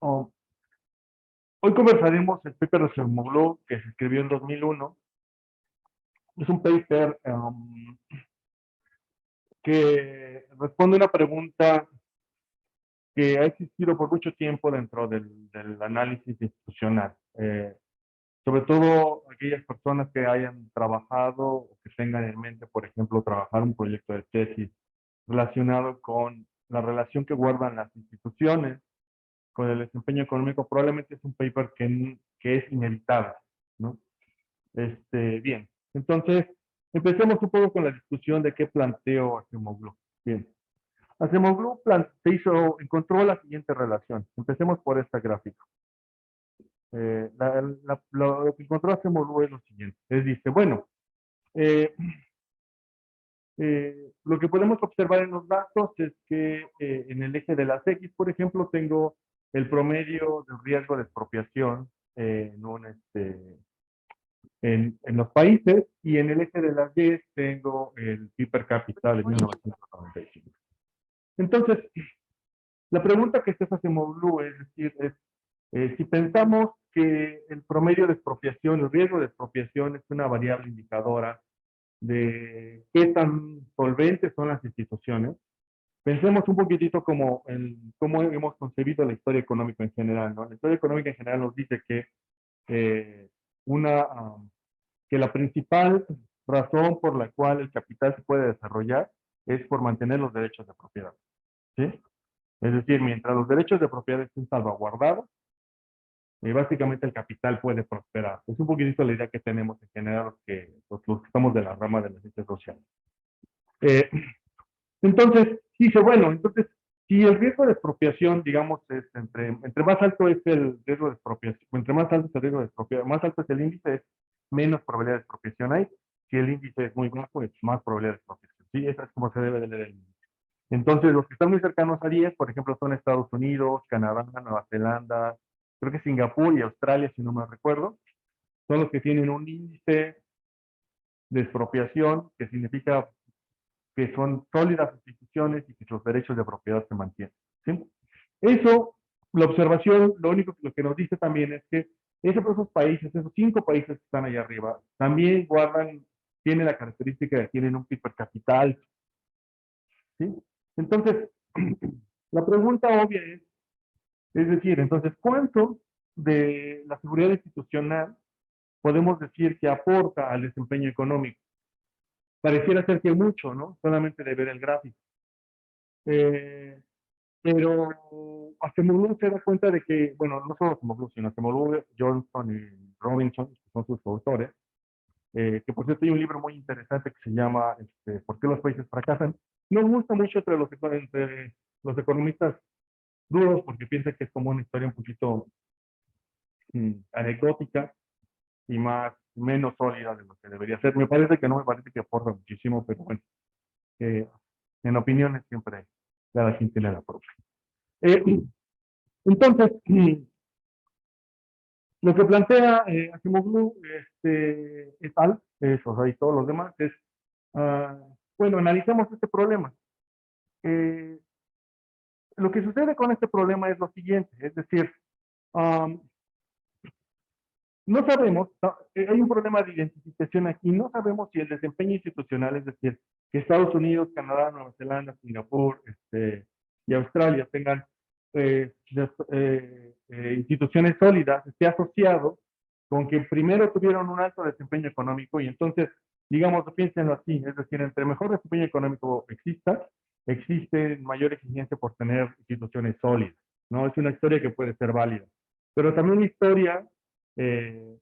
Oh, hoy conversaremos el paper de Acemoglu que se escribió en 2001. Es un paper que responde a una pregunta que ha existido por mucho tiempo dentro del análisis institucional. Sobre todo aquellas personas que hayan trabajado o que tengan en mente, por ejemplo, trabajar un proyecto de tesis relacionado con la relación que guardan las instituciones con el desempeño económico, probablemente es un paper que es inevitable, ¿no? Bien, entonces empecemos un poco con la discusión de qué planteó Acemoglu. Bien, Acemoglu encontró la siguiente relación. Empecemos por esta gráfica. Lo que encontró Acemoglu es lo siguiente. Él dice, bueno, eh, lo que podemos observar en los datos es que en el eje de las X, por ejemplo, tengo el promedio del riesgo de expropiación en los países, y en el eje de las Y tengo el PIB per cápita de 1995. Entonces, la pregunta que se hace Moblú es decir, si pensamos que el promedio de expropiación, el riesgo de expropiación es una variable indicadora de qué tan solventes son las instituciones, pensemos un poquitito como cómo hemos concebido la historia económica en general, ¿no? La historia económica en general nos dice que eh, una, um, que la principal razón por la cual el capital se puede desarrollar es por mantener los derechos de propiedad, ¿sí? Es decir, mientras los derechos de propiedad estén salvaguardados, básicamente el capital puede prosperar. Es un poquitito la idea que tenemos en general los que estamos de la rama de las ciencias sociales. Eh, entonces, dice, bueno, entonces, si el riesgo de expropiación, digamos, es entre más alto es el riesgo de expropiación, entre más alto es el riesgo de expropiación, más alto es el índice, es menos probabilidad de expropiación hay. Si el índice es muy bajo, es más probabilidad de expropiación. Sí, esa es como se debe de leer el índice. Entonces, los que están muy cercanos a 10, por ejemplo, son Estados Unidos, Canadá, Nueva Zelanda, creo que Singapur y Australia, si no me recuerdo, son los que tienen un índice de expropiación, que significa que son sólidas instituciones y que los derechos de propiedad se mantienen, ¿sí? Eso, la observación, lo que nos dice también es que esos países, esos 5 países que están allá arriba, también tienen la característica de que tienen un PIB per cápita alto, ¿sí? Entonces, la pregunta obvia es decir, entonces, ¿cuánto de la seguridad institucional podemos decir que aporta al desempeño económico? Pareciera ser que mucho, ¿no? Solamente de ver el gráfico. Eh, pero Acemoglu se da cuenta de que, bueno, no solo Acemoglu, sino Acemoglu, Johnson y Robinson, que son sus autores, que por cierto hay un libro muy interesante que se llama ¿Por qué los países fracasan? Nos gusta mucho entre los economistas duros porque piensan que es como una historia un poquito anecdótica y menos sólida de lo que debería ser. Me parece que no, me parece que aporta muchísimo, pero bueno, eh, en opiniones siempre cada quien tiene la propia. Eh, entonces, lo que plantea Acemoglu et al, o sea, y todos los demás, es, uh, bueno, analicemos este problema. Eh, lo que sucede con este problema es lo siguiente, es decir, um, no sabemos, hay un problema de identificación aquí, no sabemos si el desempeño institucional, es decir, que Estados Unidos, Canadá, Nueva Zelanda, Singapur y Australia tengan instituciones sólidas, esté asociado con que primero tuvieron un alto desempeño económico y entonces, digamos, piénsenlo así, es decir, entre mejor desempeño económico existe mayor eficiencia por tener instituciones sólidas, ¿no? Es una historia que puede ser válida. Pero también una historia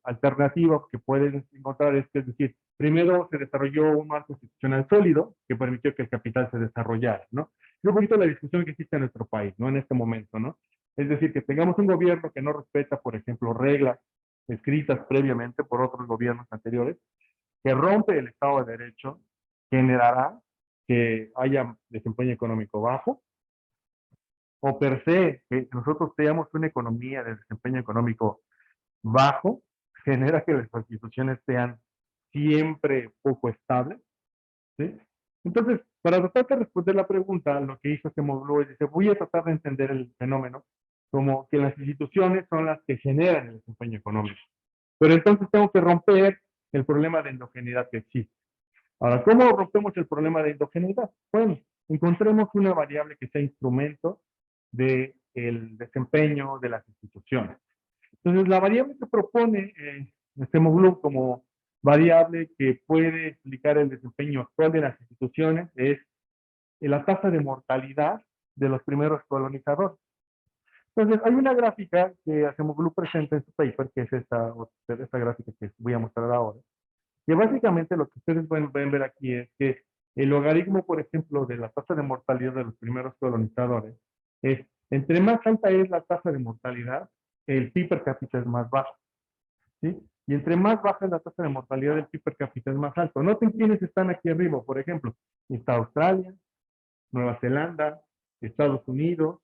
alternativa que pueden encontrar es decir, primero se desarrolló un marco institucional sólido que permitió que el capital se desarrollara, ¿no? Es un poquito la discusión que existe en nuestro país, ¿no? En este momento, ¿no? Es decir, que tengamos un gobierno que no respeta, por ejemplo, reglas escritas previamente por otros gobiernos anteriores, que rompe el Estado de Derecho, generará que haya desempeño económico bajo, o per se, que nosotros tengamos una economía de desempeño económico bajo, genera que las instituciones sean siempre poco estables, ¿sí? Entonces, para tratar de responder la pregunta, lo que hizo este módulo es, dice, voy a tratar de entender el fenómeno como que las instituciones son las que generan el desempeño económico. Pero entonces tengo que romper el problema de endogeneidad que existe. Ahora, ¿cómo rompemos el problema de endogeneidad? Bueno, encontremos una variable que sea instrumento del desempeño de las instituciones. Entonces, la variable que propone este módulo como variable que puede explicar el desempeño actual de las instituciones es la tasa de mortalidad de los primeros colonizadores. Entonces, hay una gráfica que Acemoglu presenta en su paper, que es esta gráfica que voy a mostrar ahora, que básicamente lo que ustedes pueden ver aquí es que el logaritmo, por ejemplo, de la tasa de mortalidad de los primeros colonizadores es, entre más alta es la tasa de mortalidad, el PIB per cápita es más bajo, ¿sí? Y entre más baja es la tasa de mortalidad, el PIB per cápita es más alto. Noten quiénes están aquí arriba, por ejemplo, está Australia, Nueva Zelanda, Estados Unidos,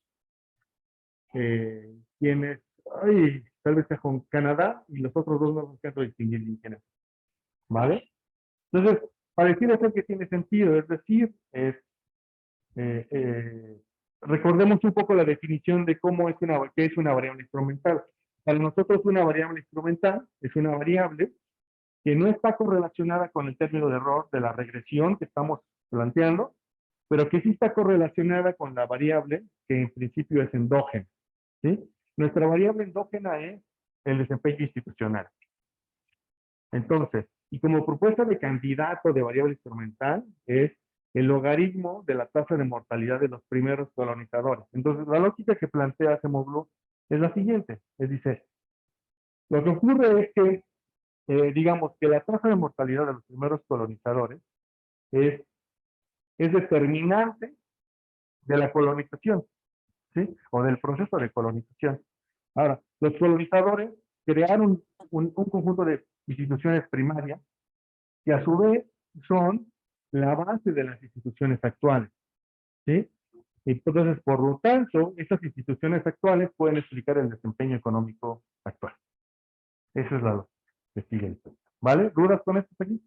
quienes, ay, tal vez sea con Canadá, y los otros dos no alcanzo a distinguir bien quiénes, ¿vale? Entonces, pareciera ser que tiene sentido, es decir, eh, eh, recordemos un poco la definición de cómo es qué es una variable instrumental. Para nosotros una variable instrumental es una variable que no está correlacionada con el término de error de la regresión que estamos planteando, pero que sí está correlacionada con la variable que en principio es endógena, ¿sí? Nuestra variable endógena es el desempeño institucional. Entonces, y como propuesta de candidato de variable instrumental es el logaritmo de la tasa de mortalidad de los primeros colonizadores. Entonces, la lógica que plantea Acemoglu es la siguiente. Es dice, lo que ocurre es que, digamos, que la tasa de mortalidad de los primeros colonizadores es, es determinante de la colonización, ¿sí? O del proceso de colonización. Ahora, los colonizadores crearon un conjunto de instituciones primarias que a su vez son la base de las instituciones actuales, ¿sí? Entonces, por lo tanto, estas instituciones actuales pueden explicar el desempeño económico actual. Esa es la que sigue. ¿Vale? ¿Dudas con esto aquí?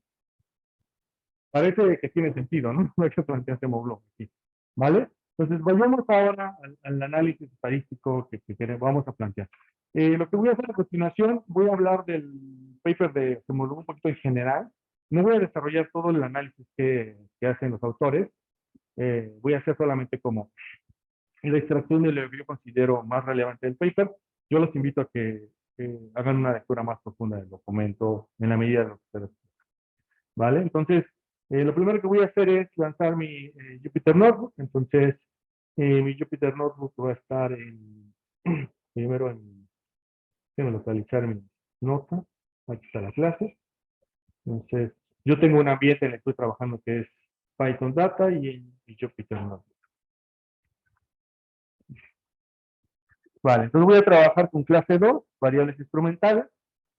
Parece que tiene sentido, ¿no? Lo que plantea Mobló aquí. ¿Vale? Entonces, volvemos ahora al análisis estadístico que vamos a plantear. Lo que voy a hacer a continuación, voy a hablar del paper de Mobló un poquito en general. No voy a desarrollar todo el análisis que hacen los autores. Voy a hacer solamente como la extracción de lo que yo considero más relevante del paper. Yo los invito a que hagan una lectura más profunda del documento en la medida de lo que ustedes. ¿Vale? Entonces, lo primero que voy a hacer es lanzar mi Jupyter Notebook. Entonces, mi Jupyter Notebook va a estar primero déjenme localizar mi nota. Aquí está la clase. Entonces, yo tengo un ambiente en el que estoy trabajando que es Python Data y Jupyter Notebook. Vale, entonces voy a trabajar con clase 2, variables instrumentales,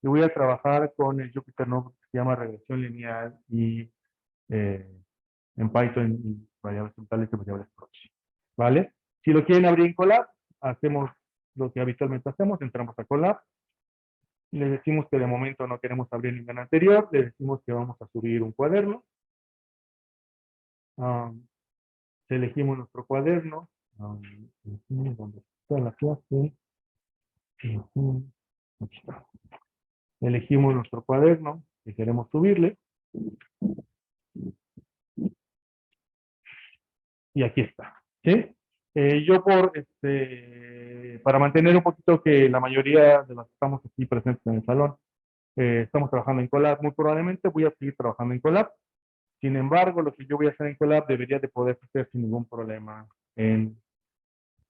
y voy a trabajar con el Jupyter Notebook que se llama regresión lineal y en Python y variables instrumentales y variables proxy. ¿Vale? Si lo quieren abrir en Colab, hacemos lo que habitualmente hacemos, entramos a Colab, le decimos que de momento no queremos abrir ningún anterior, le decimos que vamos a subir un cuaderno, elegimos nuestro cuaderno, ¿dónde está la clase? Aquí está. Elegimos nuestro cuaderno que queremos subirle. Y aquí está. ¿Sí? Yo para mantener un poquito que la mayoría de los que estamos aquí presentes en el salón, estamos trabajando en Colab, muy probablemente voy a seguir trabajando en Colab. Sin embargo, lo que yo voy a hacer en Colab debería de poder hacer sin ningún problema este,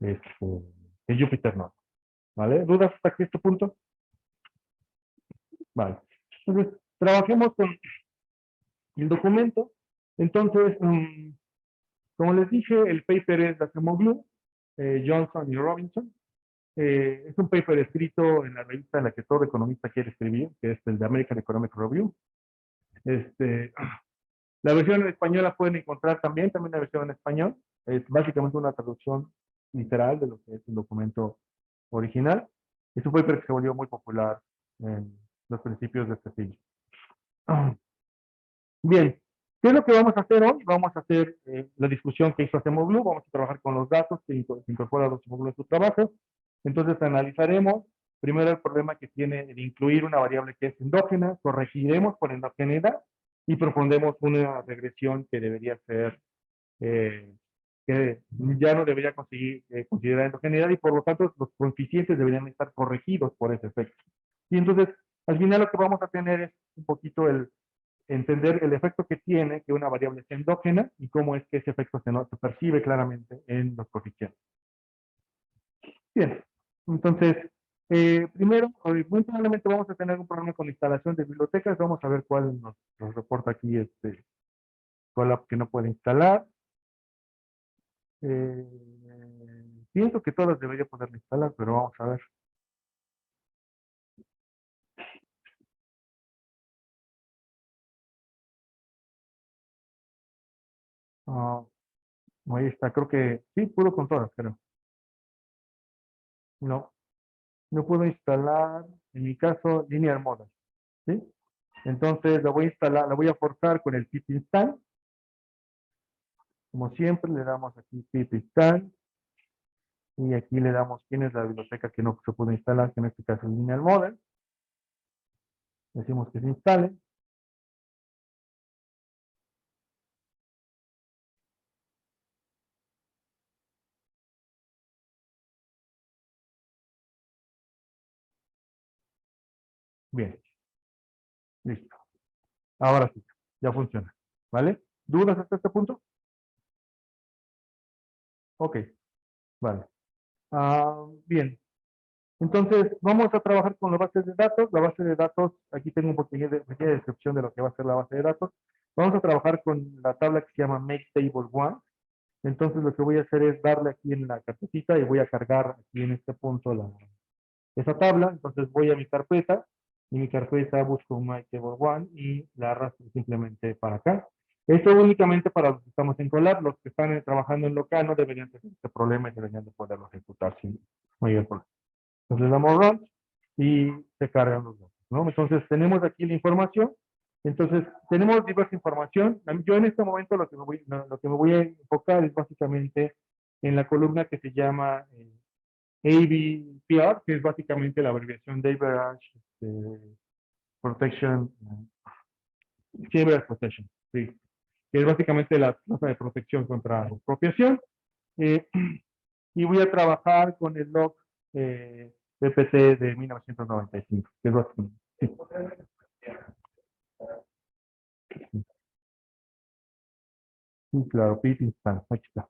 en Jupyter Notebook. ¿Vale? ¿Dudas hasta aquí este punto? Vale. Entonces, trabajemos con el documento. Entonces, como les dije, el paper es de Acemoglu, Johnson y Robinson. Es un paper escrito en la revista en la que todo economista quiere escribir, que es el de American Economic Review. La versión en español la pueden encontrar también la versión en español. Es básicamente una traducción literal de lo que es el documento original. Es un paper que se volvió muy popular en los principios de este siglo. Bien, ¿qué es lo que vamos a hacer hoy? Vamos a hacer la discusión que hizo Acemoglu, vamos a trabajar con los datos que incorpora Acemoglu en su trabajo. Entonces analizaremos primero el problema que tiene de incluir una variable que es endógena, corregiremos por endogeneidad y propondremos una regresión que debería ser, que ya no debería conseguir considerar endogeneidad y por lo tanto los coeficientes deberían estar corregidos por ese efecto. Y entonces, al final lo que vamos a tener es un poquito el entender el efecto que tiene que una variable sea endógena y cómo es que ese efecto se percibe claramente en los coeficientes. Bien, entonces, primero, muy probablemente vamos a tener un problema con la instalación de bibliotecas. Vamos a ver cuál nos reporta aquí cuál que no puede instalar. Eh, Pienso que todas debería poderlo instalar, pero vamos a ver. Ah, ahí está, creo que sí, pudo con todas, creo. No, no puedo instalar, en mi caso, Linear Model, ¿sí? Entonces la voy a instalar, la voy a forzar con el pip install. Como siempre, le damos aquí pip install. Y aquí le damos quién es la biblioteca que no se puede instalar, que en este caso es Linear Model. Decimos que se instale. Bien, listo. Ahora sí, ya funciona. ¿Vale? ¿Dudas hasta este punto? Ok, vale. Bien, entonces vamos a trabajar con la base de datos. La base de datos, aquí tengo un pequeña descripción de lo que va a ser la base de datos. Vamos a trabajar con la tabla que se llama Make Table One. Entonces lo que voy a hacer es darle aquí en la carpetita y voy a cargar aquí en este punto esa tabla. Entonces voy a mi carpeta y mi carpeta busco un MyTable1 y la arrastro simplemente para acá. Esto únicamente para los que estamos en Colab. Los que están trabajando en local no deberían tener este problema y deberían de poderlo ejecutar sin mayor problema. Entonces le damos run y se cargan los datos, ¿no? Entonces tenemos aquí la información. Entonces tenemos diversa información. Yo en este momento lo que me voy a enfocar es básicamente en la columna que se llama ABPR, que es básicamente la abreviación de Average Protection, Cyber Protection, sí, que es básicamente la tasa de protección contra expropiación. Eh, y voy a trabajar con el log PPT de 1995, que es básicamente. Sí, sí, claro, pip install, aquí está.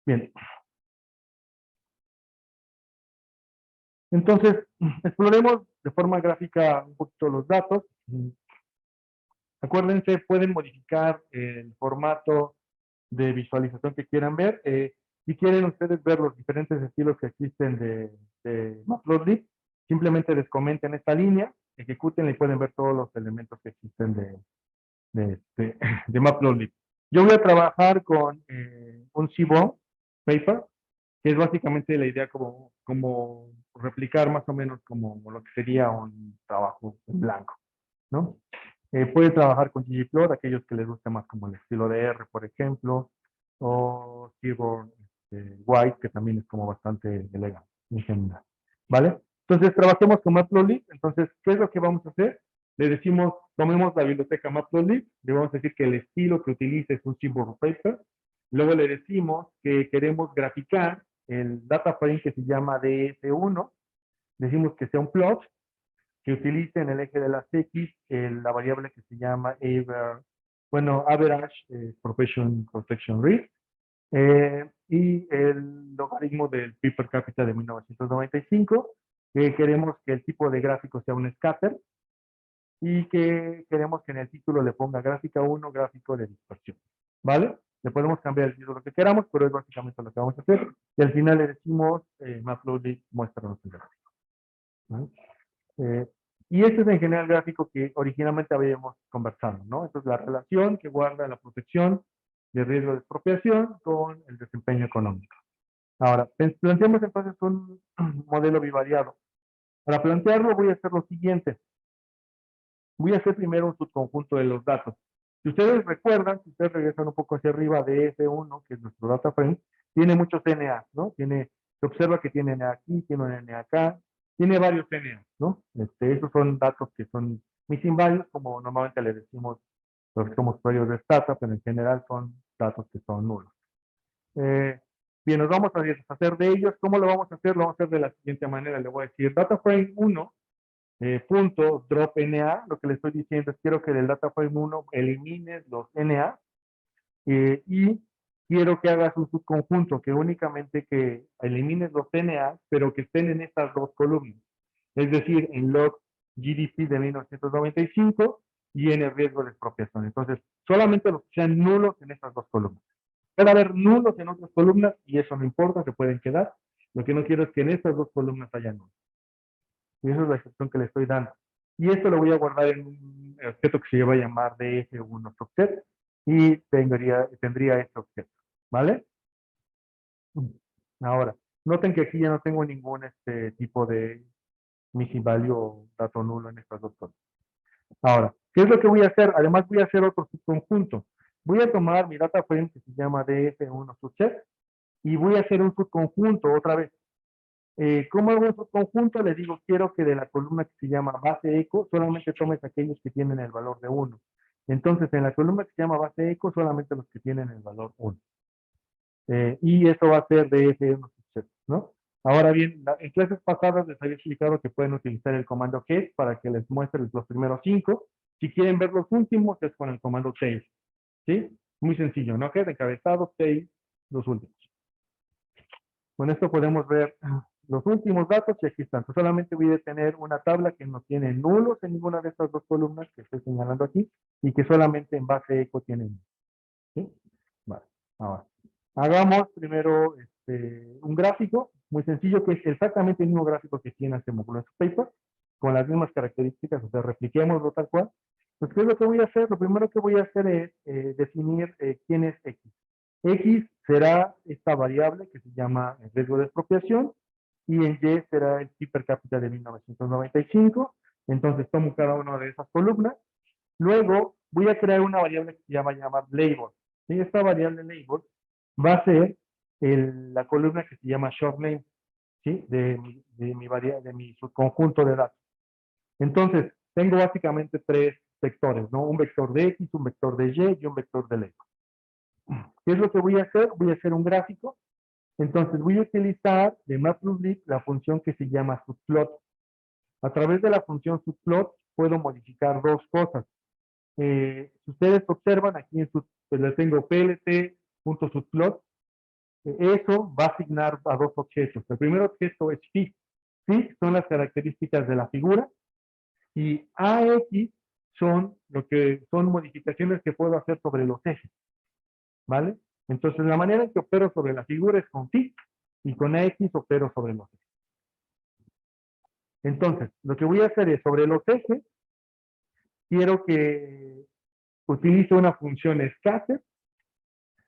Bien, entonces exploremos de forma gráfica un poquito los datos. Acuérdense, pueden modificar el formato de visualización que quieran ver. Si quieren ustedes ver los diferentes estilos que existen de Matplotlib, simplemente les comenten esta línea, ejecuten y pueden ver todos los elementos que existen de Matplotlib. Yo voy a trabajar con un Seaborn paper, que es básicamente la idea como replicar más o menos como lo que sería un trabajo en blanco, ¿no? Puede trabajar con ggplot, aquellos que les guste más como el estilo de R, por ejemplo, o Seaborn White, que también es como bastante elegante en general. ¿Vale? Entonces, trabajemos con Matplotlib. Entonces, ¿qué es lo que vamos a hacer? Le decimos, tomemos la biblioteca Matplotlib, le vamos a decir que el estilo que utilice es un Seaborn Paper. Luego le decimos que queremos graficar el data frame que se llama DS1. Decimos que sea un plot, que utilice en el eje de las X la variable que se llama Average Protection Risk, y el logaritmo del PIB per cápita de 1995. Queremos que el tipo de gráfico sea un scatter y que queremos que en el título le ponga gráfica 1, gráfico de dispersión. ¿Vale? Le podemos cambiar el título que queramos, pero es básicamente lo que vamos a hacer. Y al final le decimos, Matplotlib, muéstranos el gráfico. ¿Vale? Eh, y este es en general el gráfico que originalmente habíamos conversado, ¿no? Entonces, la relación que guarda la protección de riesgo de expropiación con el desempeño económico. Ahora, planteamos entonces un modelo bivariado. Para plantearlo voy a hacer lo siguiente. Voy a hacer primero un subconjunto de los datos. Si ustedes recuerdan, si ustedes regresan un poco hacia arriba de F1, que es nuestro data frame, tiene muchos NA, ¿no? Se observa que tiene NA aquí, tiene un NA acá, tiene varios NA, ¿no? Esos son datos que son missing values, como normalmente le decimos los que somos usuarios de Stata, pero en general son datos que son nulos. Bien, nos vamos a deshacer de ellos. ¿Cómo lo vamos a hacer? Lo vamos a hacer de la siguiente manera. Le voy a decir data frame 1 punto drop NA. Lo que le estoy diciendo es quiero que del data frame 1 elimines los NA y quiero que hagas un subconjunto que únicamente que elimines los NA, pero que estén en estas dos columnas. Es decir, en log GDP de 1995 y en el riesgo de expropiación. Entonces, solamente los que sean nulos en estas dos columnas. Puede haber nulos en otras columnas y eso no importa, se pueden quedar. Lo que no quiero es que en estas dos columnas haya nulos. Y esa es la excepción que le estoy dando. Y esto lo voy a guardar en un objeto que se va a llamar df1 subset y tendría este objeto. ¿Vale? Ahora, noten que aquí ya no tengo ningún tipo de missing value o dato nulo en estas dos cosas. Ahora, ¿qué es lo que voy a hacer? Además voy a hacer otro subconjunto. Voy a tomar mi data frame que se llama df1 subset y voy a hacer un subconjunto otra vez. ¿Cómo hago un subconjunto? Le digo, quiero que de la columna que se llama base eco, solamente tomes aquellos que tienen el valor de 1. Entonces, en la columna que se llama base eco, solamente los que tienen el valor 1. Y eso va a ser de df1 subset, ¿no? Ahora bien, en clases pasadas les había explicado que pueden utilizar el comando get para que les muestre los primeros 5. Si quieren ver los últimos, es con el comando tail. ¿Sí? Muy sencillo, ¿no? Get, encabezado, tail, los últimos. Con esto podemos ver los últimos datos y aquí están. Pues solamente voy a tener una tabla que no tiene nulos en ninguna de estas dos columnas que estoy señalando aquí y que solamente en base eco tienen. ¿Sí? Vale. Ahora, hagamos primero un gráfico muy sencillo que es exactamente el mismo gráfico que tiene este módulo en su paper, con las mismas características, o sea, repliquémoslo tal cual. Pues, ¿qué es lo que voy a hacer? Lo primero que voy a hacer es definir quién es X. X será esta variable que se llama el riesgo de expropiación y en Y será el PIB per cápita de 1995. Entonces tomo cada una de esas columnas. Luego voy a crear una variable que se llama label. Y esta variable label va a ser la columna que se llama short name, ¿sí? de mi subconjunto de datos. Entonces, tengo básicamente tres vectores, ¿no? Un vector de X, un vector de Y y un vector de label. ¿Qué es lo que voy a hacer? Voy a hacer un gráfico. Entonces voy a utilizar de Matplotlib la función que se llama subplot. A través de la función subplot puedo modificar dos cosas. Si ustedes observan aquí en pues le tengo plt.subplot, eso va a asignar a dos objetos. El primer objeto es fig. Fig son las características de la figura y ax son modificaciones que puedo hacer sobre los ejes. ¿Vale? Entonces, la manera en que opero sobre la figura es con fig y con ax opero sobre los ejes. Entonces, lo que voy a hacer es sobre los ejes, quiero que utilice una función scatter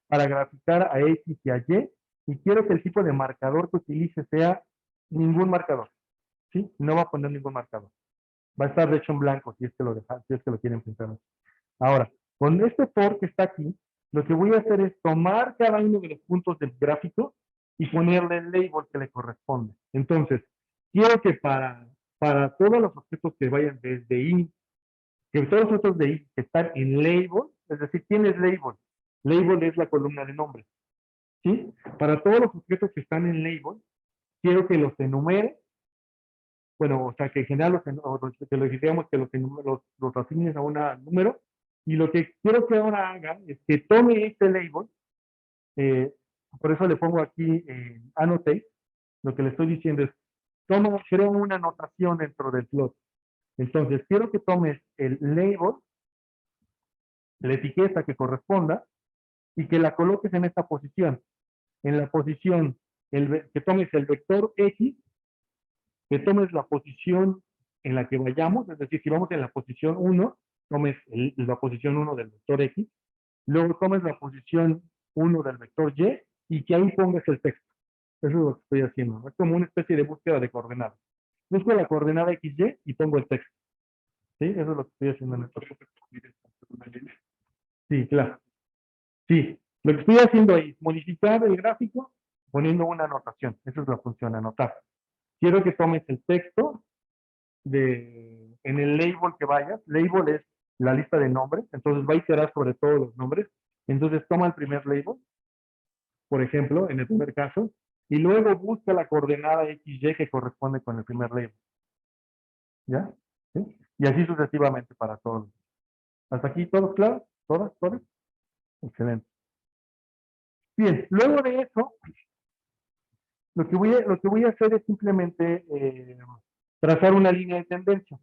para graficar a X y a y quiero que el tipo de marcador que utilice sea ningún marcador. ¿Sí? No va a poner ningún marcador. Va a estar de hecho en blanco si es que lo quieren pintar. Ahora, con este for que está aquí, lo que voy a hacer es tomar cada uno de los puntos del gráfico y ponerle el label que le corresponde. Entonces, quiero que para todos los objetos que vayan desde i, que todos los otros de i que están en label, es decir, ¿quién es label? Label es la columna de nombre. ¿Sí? Para todos los objetos que están en label, quiero que los enumere, bueno, o sea, que en general que lo digamos que los asignes a un número, y lo que quiero que ahora haga es que tome este label, por eso le pongo aquí annotate, lo que le estoy diciendo es, creo una anotación dentro del plot. Entonces, quiero que tomes el label, la etiqueta que corresponda, y que la coloques en esta posición. En la posición, que tomes el vector X, que tomes la posición en la que vayamos, es decir, si vamos en la posición 1, tomes la posición 1 del vector X, luego tomes la posición 1 del vector Y, y que ahí pongas el texto. Eso es lo que estoy haciendo, ¿no? Es como una especie de búsqueda de coordenadas. Busco la coordenada XY y pongo el texto. ¿Sí? Eso es lo que estoy haciendo en esto. Sí, claro. Sí. Lo que estoy haciendo ahí es modificar el gráfico poniendo una anotación. Esa es la función, anotar. Quiero que tomes el texto en el label que vayas. Label es la lista de nombres, entonces va a iterar sobre todos los nombres. Entonces toma el primer label, por ejemplo, en el primer caso, y luego busca la coordenada XY que corresponde con el primer label. ¿Ya? ¿Sí? Y así sucesivamente para todos. ¿Hasta aquí todos claros? ¿Todas? ¿Todas? Excelente. Bien, luego de eso, lo que voy a hacer es simplemente trazar una línea de tendencia.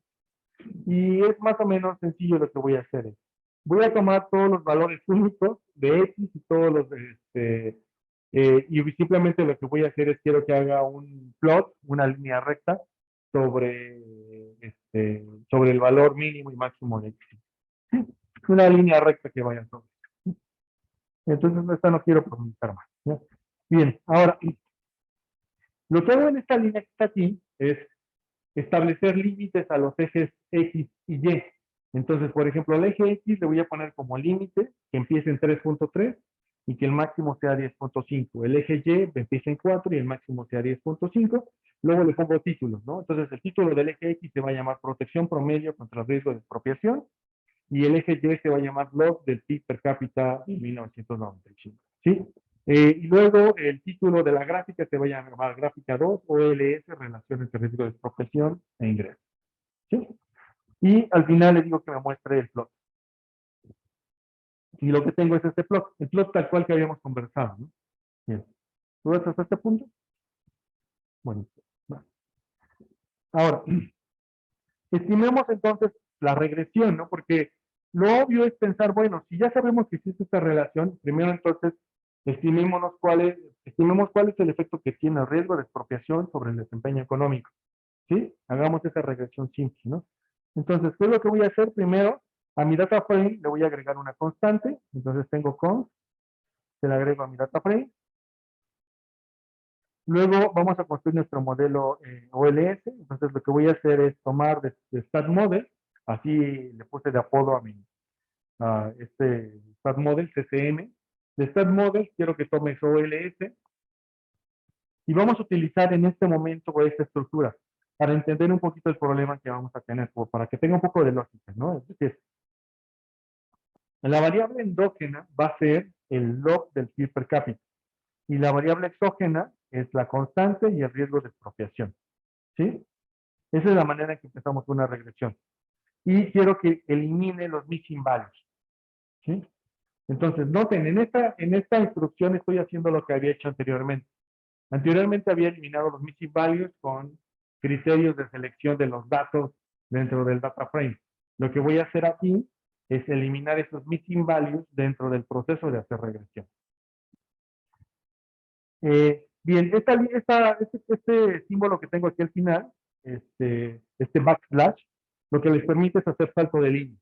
Y es más o menos sencillo lo que voy a hacer. Voy a tomar todos los valores únicos de X y todos los, y simplemente lo que voy a hacer es quiero que haga un plot, una línea recta sobre, sobre el valor mínimo y máximo de X. ¿Sí? Una línea recta que vaya sobre. Entonces, esta no quiero profundizar más. ¿Ya? Bien, ahora, lo que hago en esta línea que está aquí es establecer límites a los ejes X y Y. Entonces, por ejemplo, al eje X le voy a poner como límite que empiece en 3.3 y que el máximo sea 10.5. El eje Y empieza en 4 y el máximo sea 10.5. Luego le pongo títulos, ¿no? Entonces, el título del eje X se va a llamar protección promedio contra el riesgo de expropiación y el eje Y se va a llamar log del PIB per cápita en 1995. ¿Sí? Y luego el título de la gráfica se va a llamar gráfica 2 OLS, relaciones de riesgo de expropiación e ingreso. ¿Sí? Y al final le digo que me muestre el plot. Y lo que tengo es este plot, el plot tal cual que habíamos conversado. ¿No? Bien. ¿Todo hasta este punto? Bueno. Ahora, estimemos entonces la regresión, ¿no? Porque lo obvio es pensar, bueno, si ya sabemos que existe esta relación, primero entonces estimemos cuál es el efecto que tiene el riesgo de expropiación sobre el desempeño económico. ¿Sí? Hagamos esa regresión simple, ¿no? Entonces, ¿qué es lo que voy a hacer? Primero, a mi data frame le voy a agregar una constante, entonces tengo const, se le agrego a mi data frame. Luego vamos a construir nuestro modelo OLS, entonces lo que voy a hacer es tomar de stat model, así le puse de apodo a este stat model, CCM. De stat model quiero que tomes OLS y vamos a utilizar en este momento esta estructura para entender un poquito el problema que vamos a tener, para que tenga un poco de lógica, ¿no? Es decir, la variable endógena va a ser el log del PIB per cápita y la variable exógena es la constante y el riesgo de expropiación, ¿sí? Esa es la manera en que empezamos una regresión. Y quiero que elimine los missing values, ¿sí? Entonces, noten, en esta instrucción estoy haciendo lo que había hecho anteriormente. Anteriormente había eliminado los missing values con criterios de selección de los datos dentro del data frame. Lo que voy a hacer aquí es eliminar esos missing values dentro del proceso de hacer regresión. Bien, este símbolo que tengo aquí al final, este backslash, lo que les permite es hacer salto de línea.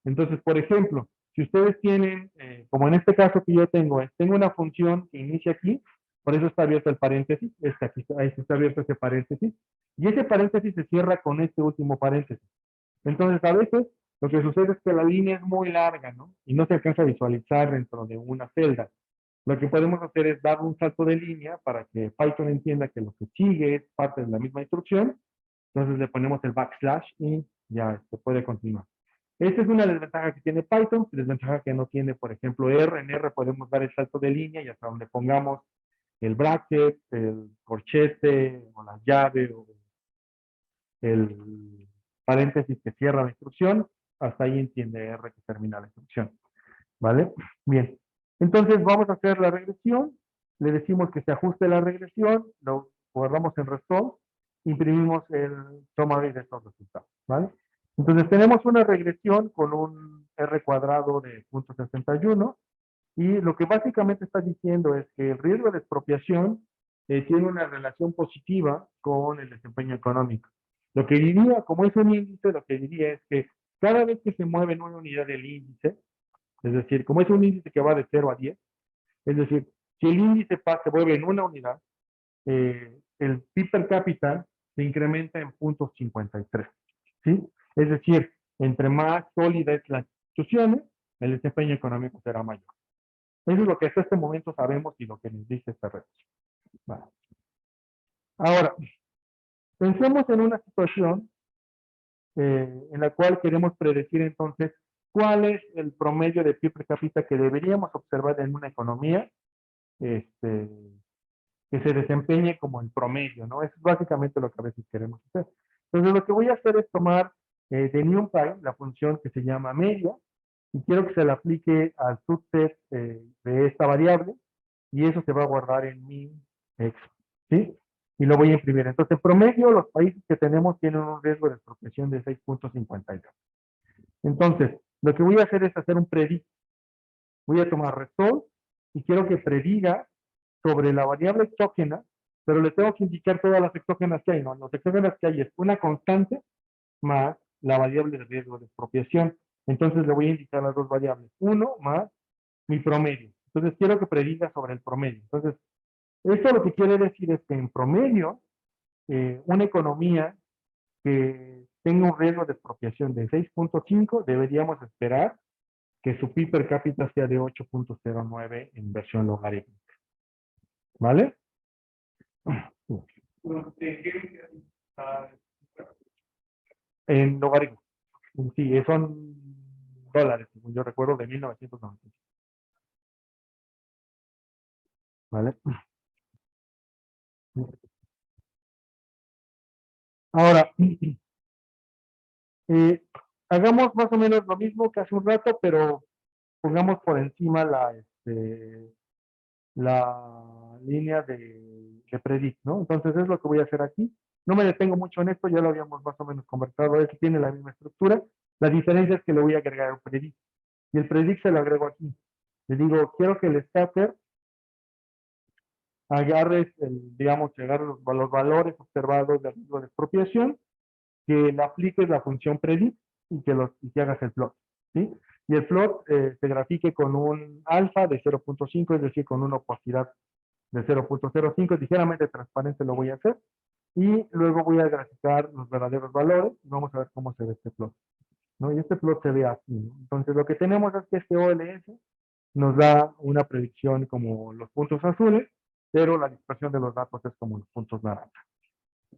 Entonces, por ejemplo, si ustedes tienen, como en este caso que yo tengo una función que inicia aquí, por eso está abierto el paréntesis, aquí ahí está abierto ese paréntesis, y ese paréntesis se cierra con este último paréntesis. Entonces, a veces lo que sucede es que la línea es muy larga, ¿no? Y no se alcanza a visualizar dentro de una celda. Lo que podemos hacer es dar un salto de línea para que Python entienda que lo que sigue es parte de la misma instrucción. Entonces le ponemos el backslash y ya se puede continuar. Esta es una desventaja que tiene Python, desventaja que no tiene, por ejemplo, R. En R podemos dar el salto de línea y hasta donde pongamos el bracket, el corchete, o la llave, o el paréntesis que cierra la instrucción, hasta ahí entiende R que termina la instrucción. ¿Vale? Bien. Entonces vamos a hacer la regresión, le decimos que se ajuste la regresión, lo guardamos en Restore, imprimimos el summary de estos resultados. ¿Vale? Entonces tenemos una regresión con un R cuadrado de 0.61 y lo que básicamente está diciendo es que el riesgo de expropiación tiene una relación positiva con el desempeño económico. Lo que diría, como es un índice, lo que diría es que cada vez que se mueve en una unidad del índice, es decir, como es un índice que va de 0 a 10, es decir, si el índice se mueve en una unidad, el PIB per cápita se incrementa en 0.53, ¿sí? Es decir, entre más sólida es la institución, el desempeño económico será mayor. Eso es lo que hasta este momento sabemos y lo que nos dice esta red. Vale. Ahora, pensemos en una situación en la cual queremos predecir entonces cuál es el promedio de PIB per cápita que deberíamos observar en una economía este, que se desempeñe como el promedio, ¿no? Es básicamente lo que a veces queremos hacer. Entonces, lo que voy a hacer es tomar de NumPy la función que se llama media y quiero que se le aplique al subset de esta variable y eso se va a guardar en mi Excel, ¿sí? Y lo voy a imprimir. Entonces, en promedio, los países que tenemos tienen un riesgo de expropiación de 6.52. Entonces, lo que voy a hacer es hacer un predict. Voy a tomar result y quiero que prediga sobre la variable exógena, pero le tengo que indicar todas las exógenas que hay, ¿no? Las exógenas que hay es una constante más la variable de riesgo de expropiación. Entonces le voy a indicar las dos variables. Uno más mi promedio. Entonces quiero que prediga sobre el promedio. Entonces, esto lo que quiere decir es que en promedio, una economía que tenga un riesgo de expropiación de 6.5, deberíamos esperar que su PIB per cápita sea de 8.09 en versión logarítmica. ¿Vale? En logaritmo. Sí, son dólares, según yo recuerdo, de 1995. ¿Vale? Ahora, hagamos más o menos lo mismo que hace un rato, pero pongamos por encima la línea de predict, ¿no? Entonces es lo que voy a hacer aquí. No me detengo mucho en esto, ya lo habíamos más o menos conversado, es que tiene la misma estructura. La diferencia es que le voy a agregar un predict. Y el predict se lo agrego aquí. Le digo, quiero que el scatter agarres, digamos, agarres los valores observados de riesgo de expropiación, que le apliques la función predict y que hagas el plot, ¿sí? Y el plot se grafique con un alfa de 0.5, es decir, con una opacidad de 0.05, ligeramente transparente lo voy a hacer, y luego voy a graficar los verdaderos valores, y vamos a ver cómo se ve este plot, ¿no? Y este plot se ve así, ¿no? Entonces lo que tenemos es que este OLS nos da una predicción como los puntos azules, pero la dispersión de los datos es como los puntos naranjas,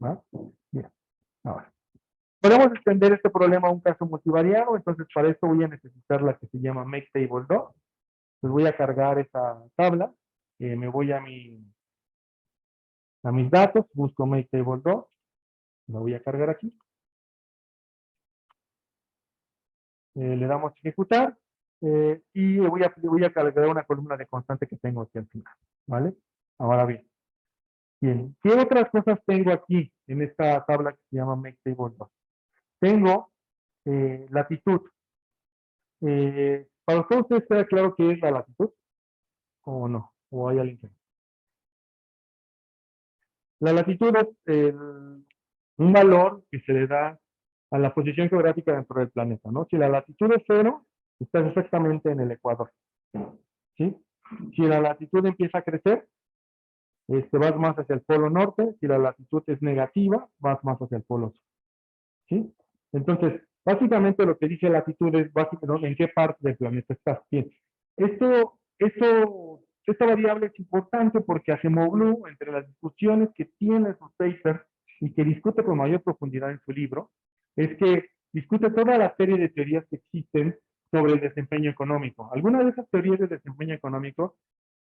¿va? Bien, ahora. Podemos extender este problema a un caso multivariado, entonces para esto voy a necesitar la que se llama MakeTable2. Pues voy a cargar esa tabla, me voy a mis datos, busco MakeTable2, lo voy a cargar aquí, le damos ejecutar y voy a cargar una columna de constante que tengo aquí al final, ¿vale? Ahora bien, ¿qué otras cosas tengo aquí en esta tabla que se llama MakeTable2? Tengo latitud. ¿Para ustedes queda claro qué es la latitud? ¿O no? ¿O hay alguien que no? La latitud es un valor que se le da a la posición geográfica dentro del planeta, ¿no? Si la latitud es 0, estás exactamente en el ecuador, ¿sí? Si la latitud empieza a crecer, vas más hacia el polo norte. Si la latitud es negativa, vas más hacia el polo sur, ¿sí? Entonces, básicamente lo que dice latitud es básicamente en qué parte del planeta estás. Bien, esta variable es importante porque Acemoglu, entre las discusiones que tiene en sus papers y que discute con mayor profundidad en su libro, es que discute toda la serie de teorías que existen sobre el desempeño económico. Algunas de esas teorías de desempeño económico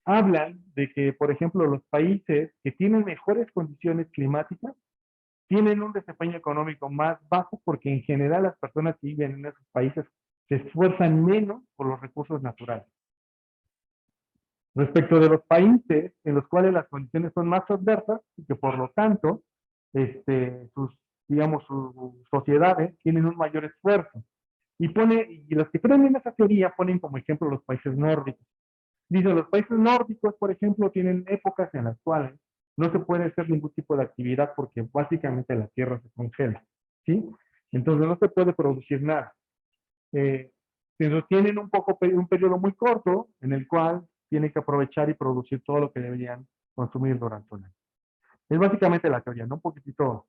hablan de que, por ejemplo, los países que tienen mejores condiciones climáticas tienen un desempeño económico más bajo porque en general las personas que viven en esos países se esfuerzan menos por los recursos naturales. Respecto de los países en los cuales las condiciones son más adversas y que por lo tanto sus sociedades tienen un mayor esfuerzo. Y los que creen en esa teoría ponen como ejemplo los países nórdicos. Dice, los países nórdicos, por ejemplo, tienen épocas en las cuales no se puede hacer ningún tipo de actividad porque básicamente la tierra se congela, ¿sí? Entonces no se puede producir nada. Pero tienen un periodo muy corto en el cual tienen que aprovechar y producir todo lo que deberían consumir durante un año. Es básicamente la teoría, ¿no? Un poquitito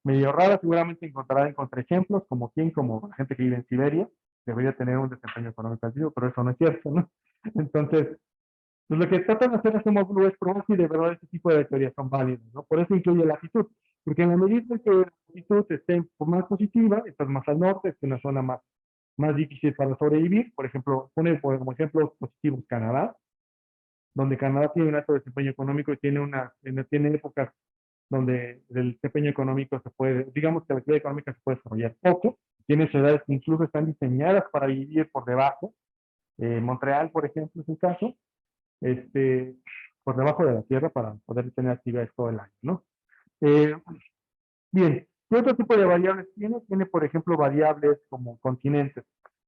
medio rara, seguramente encontrará en contraejemplos, como quien, como la gente que vive en Siberia, debería tener un desempeño económico alto, pero eso no es cierto, ¿no? Entonces, pues lo que tratan de hacer Hacemos Blue es probar si de verdad este tipo de teorías son válidas, ¿no? Por eso incluye la actitud, porque en la medida en que la actitud esté más positiva, estás más al norte, es una zona más difícil para sobrevivir. Por ejemplo, pone como ejemplos positivos Canadá, donde Canadá tiene un alto desempeño económico y tiene épocas donde el desempeño económico se puede, digamos que la actividad económica se puede desarrollar poco, tiene ciudades que incluso están diseñadas para vivir por debajo. Montreal, por ejemplo, es un caso, este, por debajo de la tierra para poder tener actividades todo el año, ¿no? Eh, Bien, ¿qué otro tipo de variables tiene? Tiene, por ejemplo, variables como continentes.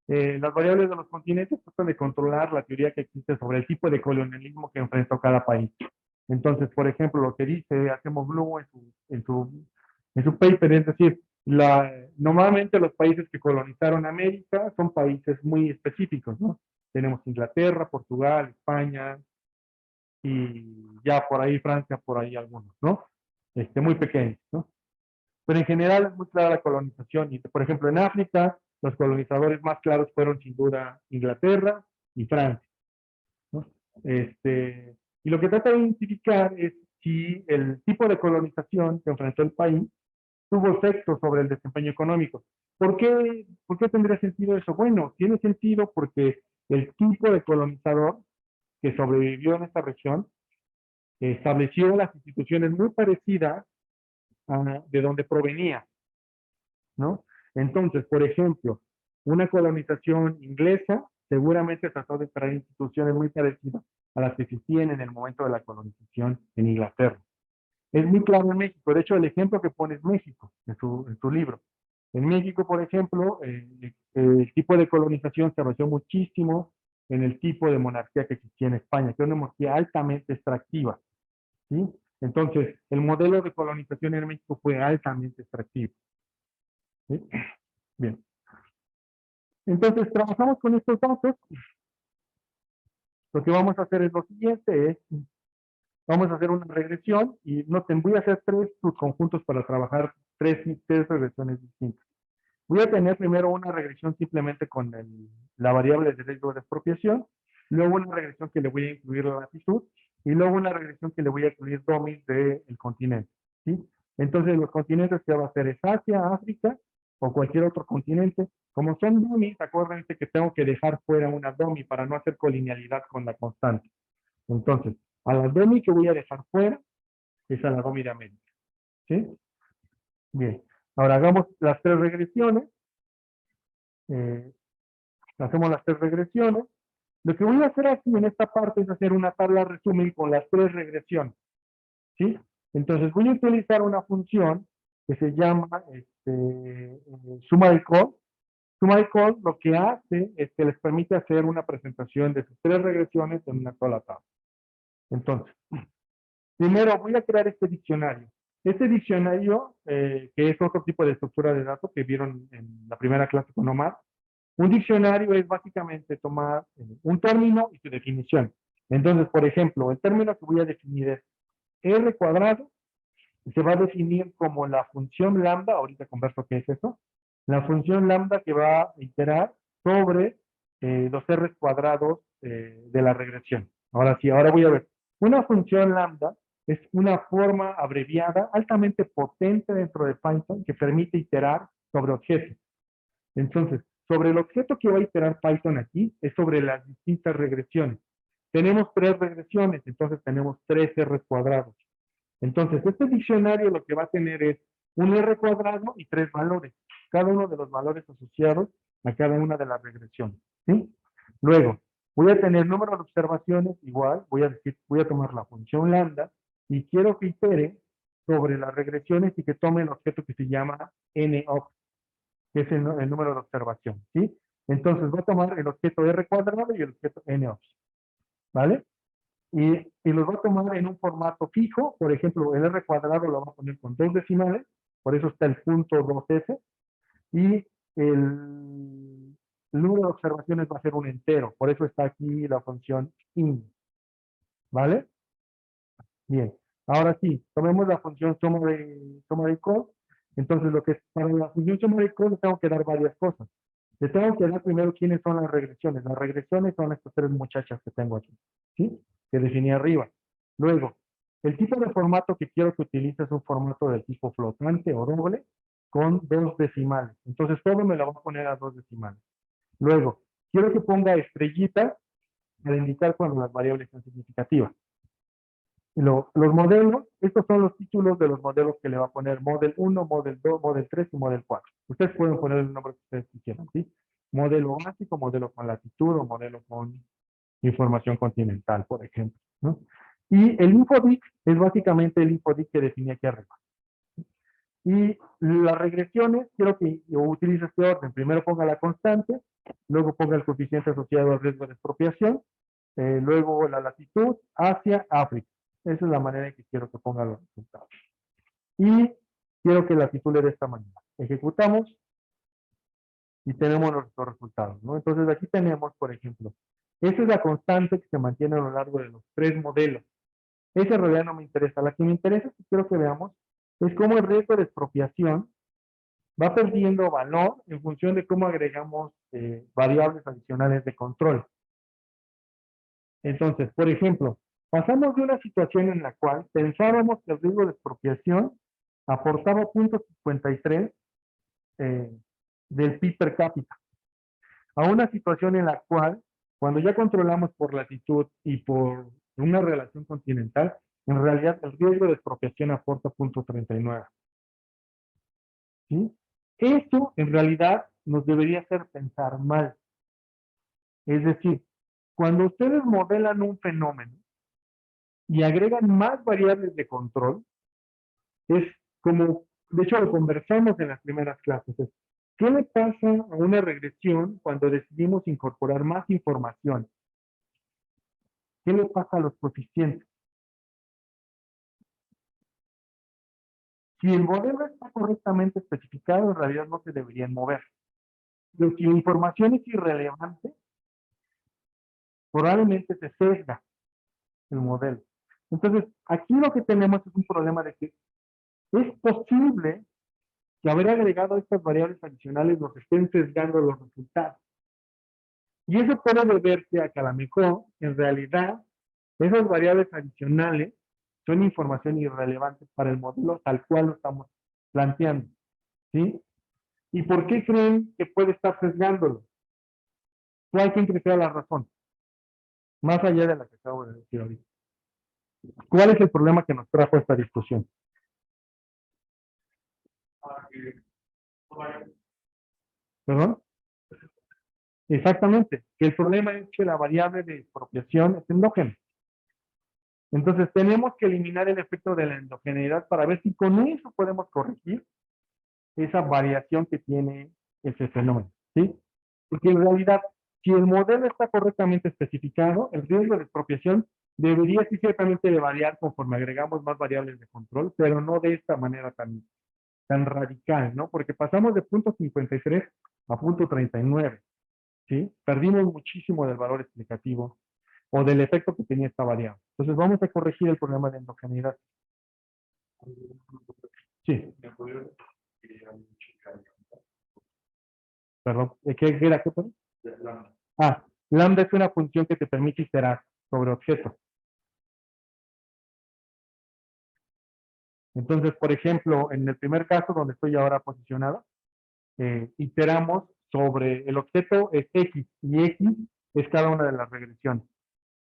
Las variables de los continentes tratan de controlar la teoría que existe sobre el tipo de colonialismo que enfrentó cada país. Entonces, por ejemplo, lo que dice Hacemos Blue en su paper, es decir, normalmente los países que colonizaron América son países muy específicos, ¿no? Tenemos Inglaterra, Portugal, España y ya por ahí Francia, por ahí algunos, ¿no? Muy pequeños, ¿no? Pero en general es muy clara la colonización. Y, por ejemplo, en África, los colonizadores más claros fueron sin duda Inglaterra y Francia, ¿no? Y lo que trata de identificar es si el tipo de colonización que enfrentó el país tuvo efectos sobre el desempeño económico. ¿Por qué tendría sentido eso? Bueno, tiene sentido porque el tipo de colonizador que sobrevivió en esta región estableció las instituciones muy parecidas a de donde provenía, ¿no? Entonces, por ejemplo, una colonización inglesa seguramente trató de traer instituciones muy parecidas a las que existían en el momento de la colonización en Inglaterra. Es muy claro en México. De hecho, el ejemplo que pone es México en su libro. En México, por ejemplo, el tipo de colonización se basó muchísimo en el tipo de monarquía que existía en España, que era una monarquía altamente extractiva, ¿sí? Entonces, el modelo de colonización en México fue altamente extractivo, ¿sí? Bien. Entonces, trabajamos con estos datos. Lo que vamos a hacer es lo siguiente, vamos a hacer una regresión y noten, voy a hacer tres subconjuntos para trabajar tres regresiones distintas. Voy a tener primero una regresión simplemente con la variable de riesgo de expropiación, luego una regresión que le voy a incluir la latitud y luego una regresión que le voy a incluir domis del continente, ¿sí? Entonces los continentes que va a ser es Asia, África o cualquier otro continente. Como son domis, acuérdense que tengo que dejar fuera una domi para no hacer colinealidad con la constante. Entonces, a la domi que voy a dejar fuera es a la domi de América, ¿sí? Bien, ahora hagamos las tres regresiones. Eh, Hacemos las tres regresiones. Lo que voy a hacer aquí en esta parte es hacer una tabla resumen con las tres regresiones, ¿sí? Entonces voy a utilizar una función que se llama suma de call. Suma de call lo que hace es que les permite hacer una presentación de sus tres regresiones en una sola tabla. Entonces, primero voy a crear este diccionario. Este diccionario, que es otro tipo de estructura de datos que vieron en la primera clase con Omar, un diccionario es básicamente tomar un término y su definición. Entonces, por ejemplo, el término que voy a definir es R cuadrado, y se va a definir como la función lambda, ahorita converso qué es eso, la función lambda que va a iterar sobre los R cuadrados de la regresión. Ahora sí, ahora voy a ver. Una función lambda es una forma abreviada altamente potente dentro de Python que permite iterar sobre objetos. Entonces, sobre el objeto que va a iterar Python aquí es sobre las distintas regresiones. Tenemos tres regresiones, entonces tenemos tres R cuadrados. Entonces, este diccionario lo que va a tener es un R cuadrado y tres valores, cada uno de los valores asociados a cada una de las regresiones, ¿sí? Luego, voy a tener número de observaciones igual, voy a tomar la función lambda y quiero que itere sobre las regresiones y que tome el objeto que se llama NOP, que es el número de observación, ¿sí? Entonces voy a tomar el objeto R cuadrado y el objeto NOPS, ¿vale? Y los voy a tomar en un formato fijo, por ejemplo, el R cuadrado lo voy a poner con dos decimales, por eso está el punto 2F, y el número de observaciones va a ser un entero, por eso está aquí la función in, ¿vale? Bien. Ahora sí, tomemos la función suma de cos. Entonces, lo que es para la función suma de cos, le tengo que dar varias cosas. Le tengo que dar primero quiénes son las regresiones. Las regresiones son estas tres muchachas que tengo aquí, ¿sí? Que definí arriba. Luego, el tipo de formato que quiero que utilice es un formato del tipo flotante o doble con 2 decimales. Entonces, todo me lo va a poner a 2 decimales. Luego, quiero que ponga estrellitas para indicar cuando las variables son significativas. Los modelos, estos son los títulos de los modelos que le va a poner Model 1, Model 2, Model 3 y Model 4. Ustedes pueden poner el nombre que ustedes quieran, ¿sí? Modelo básico, modelo con latitud o modelo con información continental, por ejemplo, ¿no? Y el infodic es básicamente el infodic que definí aquí arriba. Y las regresiones, quiero que utilice este orden. Primero ponga la constante, luego ponga el coeficiente asociado al riesgo de expropiación, luego la latitud, Asia, África. Esa es la manera en que quiero que ponga los resultados. Y quiero que la titule de esta manera. Ejecutamos y tenemos nuestros resultados, ¿no? Entonces aquí tenemos, por ejemplo, esta es la constante que se mantiene a lo largo de los 3 modelos. Esa en realidad no me interesa. La que me interesa, que quiero que veamos, es cómo el riesgo de expropiación va perdiendo valor en función de cómo agregamos variables adicionales de control. Entonces, por ejemplo, pasamos de una situación en la cual pensábamos que el riesgo de expropiación aportaba 0.53 del PIB per cápita, a una situación en la cual, cuando ya controlamos por latitud y por una relación continental, en realidad el riesgo de expropiación aporta 0.39. ¿Sí? Eso en realidad nos debería hacer pensar mal. Es decir, cuando ustedes modelan un fenómeno y agregan más variables de control, es como, de hecho lo conversamos en las primeras clases, es, ¿qué le pasa a una regresión cuando decidimos incorporar más información? ¿Qué le pasa a los coeficientes? Si el modelo está correctamente especificado, en realidad no se deberían mover. Pero si la información es irrelevante, probablemente se sesga el modelo. Entonces, aquí lo que tenemos es un problema de que es posible que haber agregado estas variables adicionales nos estén sesgando los resultados. Y eso puede deberse a que a lo mejor, en realidad, esas variables adicionales son información irrelevante para el modelo tal cual lo estamos planteando. ¿Sí? ¿Y por qué creen que puede estar sesgándolo? ¿Cuál creen que sea la razón? Más allá de la que acabo de decir ahorita. ¿Cuál es el problema que nos trajo esta discusión? ¿Perdón? Exactamente, que el problema es que la variable de expropiación es endógena. Entonces tenemos que eliminar el efecto de la endogeneidad para ver si con eso podemos corregir esa variación que tiene ese fenómeno, ¿sí? Porque en realidad, si el modelo está correctamente especificado, el riesgo de expropiación debería sí ciertamente de variar conforme agregamos más variables de control, pero no de esta manera tan radical, ¿no? Porque pasamos de 0.53 a 0.39. ¿Sí? Perdimos muchísimo del valor explicativo o del efecto que tenía esta variable. Entonces vamos a corregir el problema de endogeneidad. Sí, perdón. ¿Qué era? ¿Qué fue? Ah, lambda es una función que te permite iterar sobre objetos. Entonces, por ejemplo, en el primer caso donde estoy ahora posicionado, iteramos sobre el objeto es X y X es cada una de las regresiones.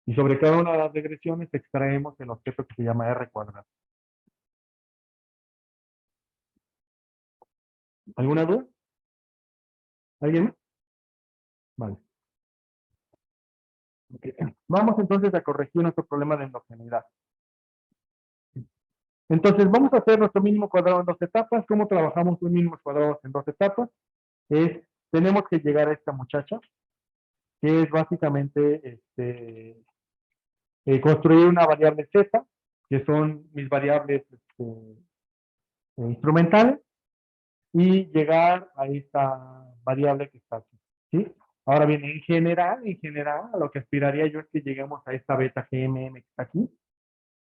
Y sobre cada una de las regresiones extraemos el objeto que se llama R cuadrado. ¿Alguna duda? ¿Alguien más? Vale. Okay. Vamos entonces a corregir nuestro problema de endogeneidad. Entonces, vamos a hacer nuestro mínimo cuadrado en 2 etapas. ¿Cómo trabajamos un mínimo cuadrado en 2 etapas? Tenemos que llegar a esta muchacha, que es básicamente construir una variable z, que son mis variables instrumentales, y llegar a esta variable que está aquí. ¿Sí? Ahora bien, en general, a lo que aspiraría yo es que lleguemos a esta beta GMM que está aquí,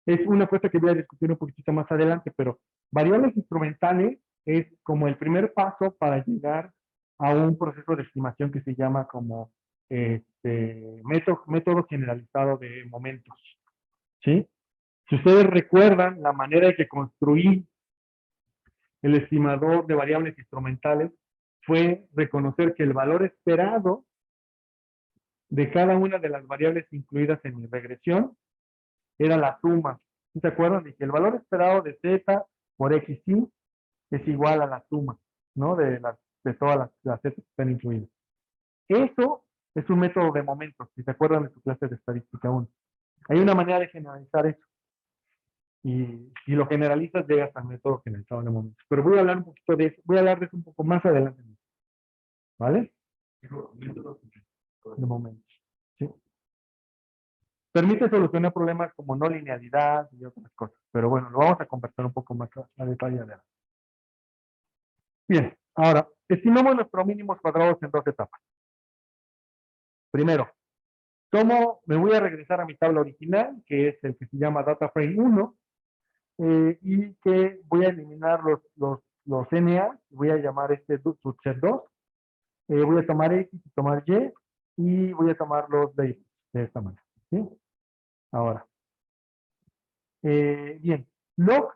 es una cosa que voy a discutir un poquitito más adelante, pero variables instrumentales es como el primer paso para llegar a un proceso de estimación que se llama como método generalizado de momentos, ¿sí? Si ustedes recuerdan la manera en que construí el estimador de variables instrumentales, fue reconocer que el valor esperado de cada una de las variables incluidas en mi regresión era la suma. ¿Sí se acuerdan? De que el valor esperado de z por xy es igual a la suma, ¿no? De todas las z que están incluidas. Eso es un método de momentos, si se acuerdan de su clase de estadística 1. Hay una manera de generalizar eso. Y si lo generalizas, llegas al método generalizado de momentos. Pero voy a hablar un poquito de eso, voy a hablar de eso un poco más adelante. ¿Vale? De momentos. ¿Sí? Permite solucionar problemas como no linealidad y otras cosas. Pero bueno, lo vamos a conversar un poco más a detalle adelante. Bien, ahora, estimamos nuestros mínimos cuadrados en dos etapas. Primero, me voy a regresar a mi tabla original, que es el que se llama Data Frame 1, y que voy a eliminar los NA, voy a llamar subset 2, voy a tomar X y tomar Y, y voy a tomar los labels de esta manera. ¿Sí? Ahora, bien, log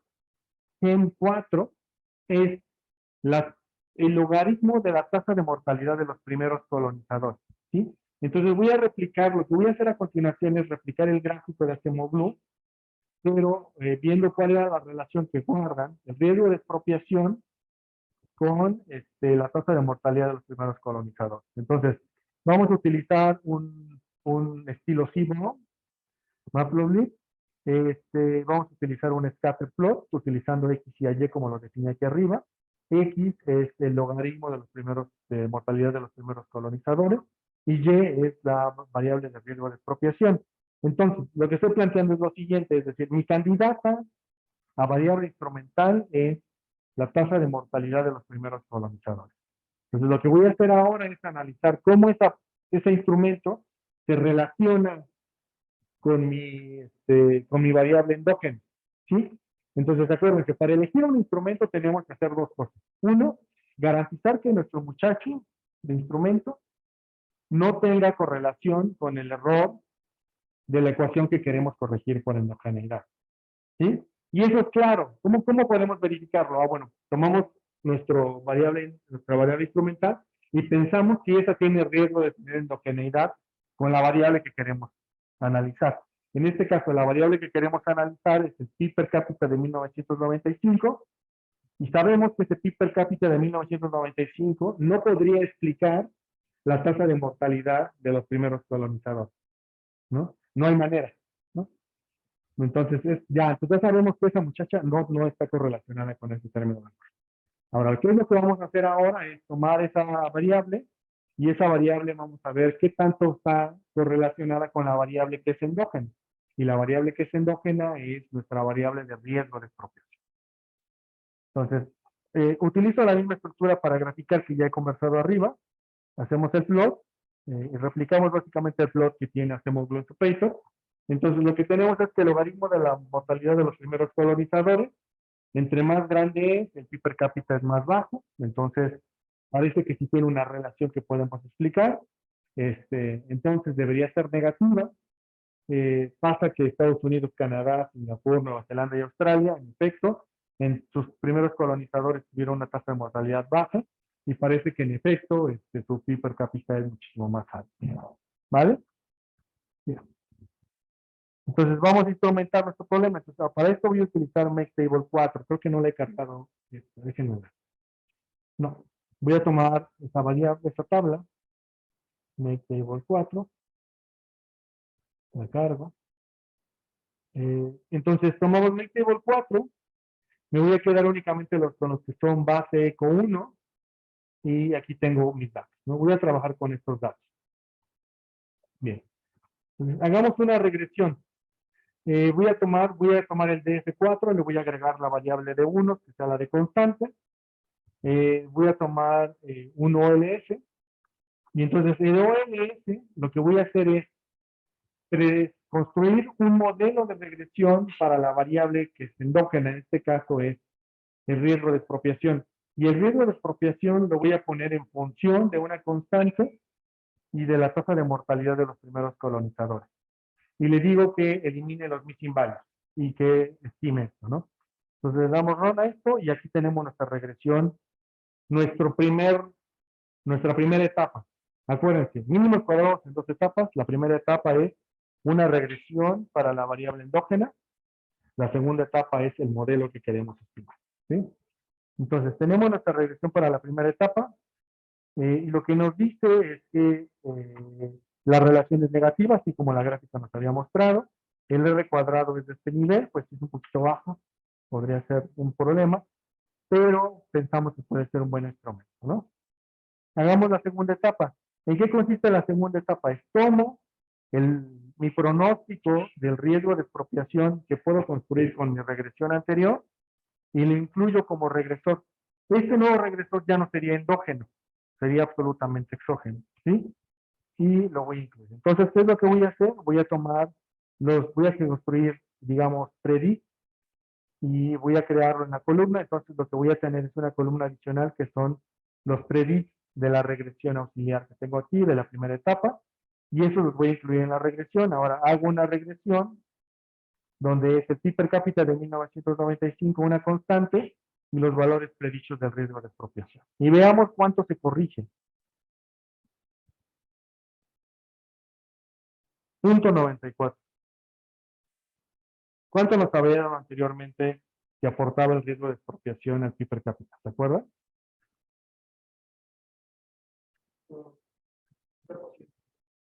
gen 4 es el logaritmo de la tasa de mortalidad de los primeros colonizadores. ¿Sí? Entonces voy a replicar, lo que voy a hacer a continuación es replicar el gráfico de Acemoglu, pero viendo cuál era la relación que guardan el riesgo de expropiación con la tasa de mortalidad de los primeros colonizadores. Entonces, vamos a utilizar un estilo SIBO, Matplotlib. Vamos a utilizar un scatter plot utilizando X y Y como lo definí aquí arriba. X es el logaritmo de los primeros, de mortalidad de los primeros colonizadores, y Y es la variable de riesgo de expropiación. Entonces, lo que estoy planteando es lo siguiente, es decir, mi candidata a variable instrumental es la tasa de mortalidad de los primeros colonizadores. Entonces, lo que voy a hacer ahora es analizar cómo ese instrumento se relaciona con mi variable endógena, ¿sí? Entonces, acuérdense que para elegir un instrumento tenemos que hacer dos cosas. Uno, garantizar que nuestro muchacho de instrumento no tenga correlación con el error de la ecuación que queremos corregir por endogeneidad, ¿sí? Y eso es claro. ¿Cómo podemos verificarlo? Bueno, tomamos nuestra variable instrumental y pensamos si esa tiene riesgo de tener endogeneidad con la variable que queremos analizar. En este caso, la variable que queremos analizar es el PIB per cápita de 1995, y sabemos que ese PIB per cápita de 1995 no podría explicar la tasa de mortalidad de los primeros colonizadores, ¿no? No hay manera, ¿no? Entonces, ya sabemos que esa muchacha no está correlacionada con ese término. Ahora, ¿qué es lo que vamos a hacer ahora? Es tomar esa variable, y esa variable vamos a ver qué tanto está correlacionada con la variable que es endógena. Y la variable que es endógena es nuestra variable de riesgo de expropiación. Entonces, utilizo la misma estructura para graficar que ya he conversado arriba. Hacemos el plot, y replicamos básicamente el plot que hacemos Blue Paper. Entonces, lo que tenemos es que el logaritmo de la mortalidad de los primeros colonizadores, entre más grande es, el PIB per cápita es más bajo. Entonces, parece que sí tiene una relación que podemos explicar. Entonces, debería ser negativa. Pasa que Estados Unidos, Canadá, Singapur, Nueva Zelanda y Australia, en efecto, en sus primeros colonizadores tuvieron una tasa de mortalidad baja, y parece que en efecto su PIB per cápita es muchísimo más alto. ¿Vale? Bien. Entonces vamos a instrumentar nuestro problema. Entonces, para esto voy a utilizar MakeTable 4. Creo que no le he cargado. Déjenme ver. No. Voy a tomar esa variable, esa tabla. MakeTable 4. La cargo. Entonces tomamos MakeTable 4. Me voy a quedar únicamente con los que son base eco 1. Y aquí tengo mis datos, ¿no? Voy a trabajar con estos datos. Bien. Entonces, hagamos una regresión. Voy a tomar el DF4, le voy a agregar la variable de 1, que sea la de constante. Voy a tomar un OLS. Y entonces el OLS, lo que voy a hacer es construir un modelo de regresión para la variable que es endógena, en este caso es el riesgo de expropiación. Y el riesgo de expropiación lo voy a poner en función de una constante y de la tasa de mortalidad de los primeros colonizadores. Y le digo que elimine los missing values y que estime esto, ¿no? Entonces le damos run a esto y aquí tenemos nuestra regresión, nuestra primera etapa. Acuérdense, mínimos cuadrados en dos etapas. La primera etapa es una regresión para la variable endógena. La segunda etapa es el modelo que queremos estimar, ¿sí? Entonces, tenemos nuestra regresión para la primera etapa. Y lo que nos dice es que la relación es negativa, así como la gráfica nos había mostrado. El R cuadrado es de este nivel, pues es un poquito bajo, podría ser un problema, pero pensamos que puede ser un buen instrumento, ¿no? Hagamos la segunda etapa. ¿En qué consiste la segunda etapa? Es tomo mi pronóstico del riesgo de expropiación que puedo construir con mi regresión anterior y lo incluyo como regresor. Este nuevo regresor ya no sería endógeno, sería absolutamente exógeno, ¿sí? Y lo voy a incluir. Entonces, ¿qué es lo que voy a hacer? Voy a voy a construir, digamos, predict y voy a crearlo en la columna. Entonces, lo que voy a tener es una columna adicional que son los predicts de la regresión auxiliar que tengo aquí, de la primera etapa, y eso los voy a incluir en la regresión. Ahora, hago una regresión donde es el PIB per cápita de 1995 una constante y los valores predichos del riesgo de expropiación. Y veamos cuánto se corrige. Punto 94. ¿Cuánto nos había dado anteriormente que aportaba el riesgo de expropiación al PIB per cápita? ¿Se acuerdan?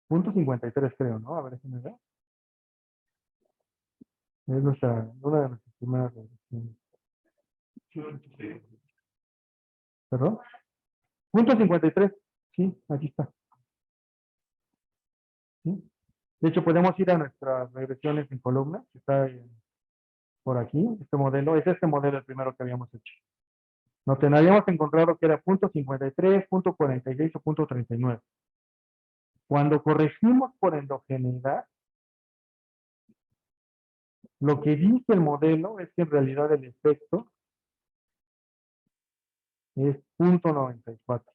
Punto 53 creo, ¿no? A ver si me da. Es una de nuestras primeras regresiones. ¿Perdón? Punto 53. Sí, aquí está. ¿Sí? De hecho, podemos ir a nuestras regresiones en columna, que está por aquí, este modelo. Es este modelo el primero que habíamos hecho. Nos habíamos encontrado que era punto 53, punto 46 o punto 39. Cuando corregimos por endogeneidad, lo que dice el modelo es que en realidad el efecto es punto 94.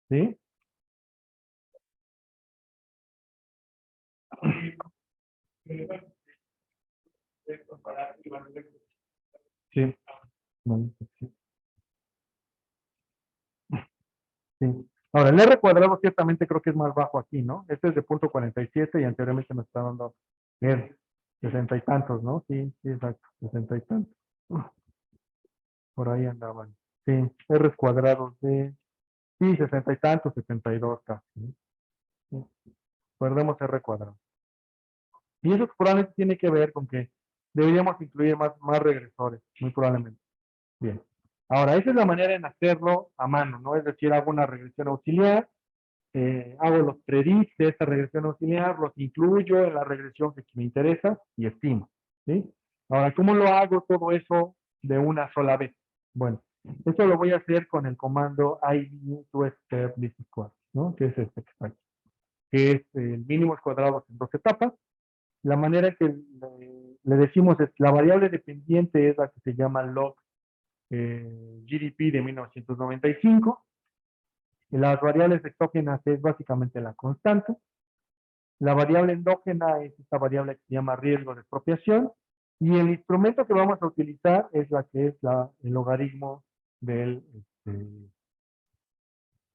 ¿Sí? Sí. Sí. Sí. Ahora, el R cuadrado ciertamente creo que es más bajo aquí, ¿no? Este es de punto 47 y anteriormente nos está dando 60 y tantos, ¿no? Sí, sí, exacto, 60 y tantos. Por ahí andaban. Sí, R cuadrados de, sí, 60 y tantos, 72 casi, ¿no? Sí. Guardemos R cuadrado. Y eso probablemente tiene que ver con que deberíamos incluir más regresores, muy probablemente. Bien. Ahora, esa es la manera en hacerlo a mano, ¿no? Es decir, hago una regresión auxiliar, hago los predicts de esta regresión auxiliar, los incluyo en la regresión que me interesa y estimo, ¿sí? Ahora, ¿cómo lo hago todo eso de una sola vez? Bueno, esto lo voy a hacer con el comando id to step list square, ¿no? Que es este que está aquí, que es el mínimos cuadrados en dos etapas. La manera que le decimos es, la variable dependiente es la que se llama log GDP de 1995. Las variables exógenas es básicamente la constante. La variable endógena es esta variable que se llama riesgo de expropiación. Y el instrumento que vamos a utilizar es la que es el logaritmo este,